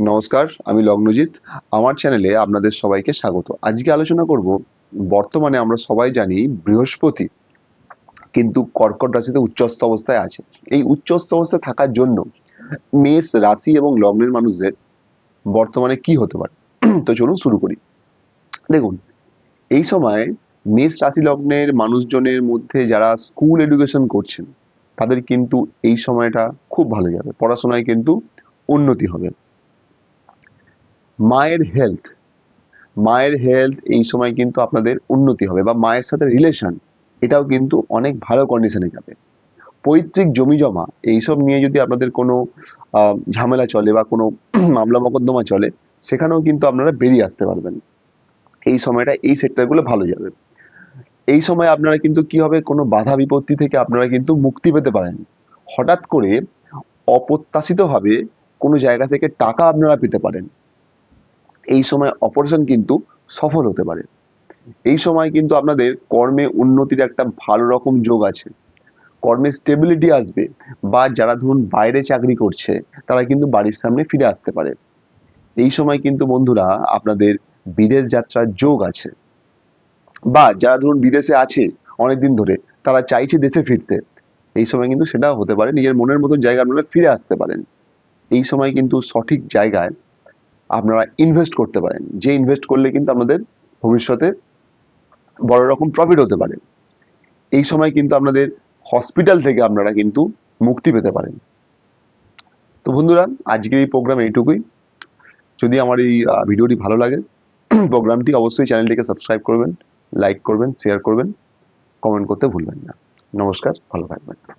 নমস্কার, আমি লগ্নজিৎ। আমার চ্যানেলে আপনাদের সবাইকে স্বাগত। আজকে আলোচনা করব, বর্তমানে আমরা সবাই জানি বৃহস্পতি কিন্তু কর্কট রাশিতে উচ্চস্থ অবস্থায় আছে। এই উচ্চস্থ অবস্থায় থাকার জন্য মেষ রাশি এবং লগ্নের মানুষদের বর্তমানে কি হতে পারে। তো চলুন শুরু করি। দেখুন, এই সময় মেষ রাশি লগ্নের মানুষজনের মধ্যে যারা স্কুল এডুকেশন করছেন তাদের কিন্তু এই সময়টা খুব ভালো যাবে, পড়াশোনায় কিন্তু উন্নতি হবে। মায়ের হেলথ মায়ের হেলথ এই সময় কিন্তু আপনাদের উন্নতি হবে, বা মায়ের সাথে রিলেশন এটাও কিন্তু অনেক ভালো কন্ডিশনে যাবে। পৈতৃক জমি জমা এইসব নিয়ে যদি আপনাদের কোনো ঝামেলা চলে বা কোনো মামলা মোকদ্দমা চলে, সেখানেও কিন্তু আপনারা বেরিয়ে আসতে পারবেন। এই সময়টা এই সেক্টরগুলো ভালো যাবে। এই সময় আপনারা কিন্তু কি হবে, কোনো বাধা বিপত্তি থেকে আপনারা কিন্তু মুক্তি পেতে পারেন। হঠাৎ করে অপ্রত্যাশিতভাবে কোনো জায়গা থেকে টাকা আপনারা পেতে পারেন। এই সময় অপারেশন কিন্তু সফল হতে পারে। এই সময় কিন্তু আপনাদের কর্মে উন্নতির একটা ভালো রকম যোগ আছে। কর্মে স্টেবিলিটি আসবে, বা যারা ধরুন বাইরে চাকরি করছে তারা কিন্তু বাড়ির সামনে ফিরে আসতে পারে। এই সময় কিন্তু বন্ধুরা আপনাদের বিদেশ যাত্রার যোগ আছে, বা যারা ধরুন বিদেশে আছে অনেকদিন ধরে তারা চাইছে দেশে ফিরতে, এই সময় কিন্তু সেটাও হতে পারে। নিজের মনের মতো জায়গায় আপনারা ফিরে আসতে পারেন। এই সময় কিন্তু সঠিক জায়গায় আপনারা ইনভেস্ট করতে পারেন, যে ইনভেস্ট করলে কিন্তু আপনাদের ভবিষ্যতে বড় রকম প্রফিট হতে পারে। এই সময় কিন্তু আপনাদের হসপিটাল থেকে আপনারা কিন্তু মুক্তি পেতে পারেন। তো বন্ধুরা, আজকের এই প্রোগ্রাম এইটুকুই। যদি আমার এই ভিডিওটি ভালো লাগে, প্রোগ্রামটি অবশ্যই চ্যানেলটিকে সাবস্ক্রাইব করবেন, লাইক করবেন, শেয়ার করবেন, কমেন্ট করতে ভুলবেন না। নমস্কার, ভালো থাকবেন।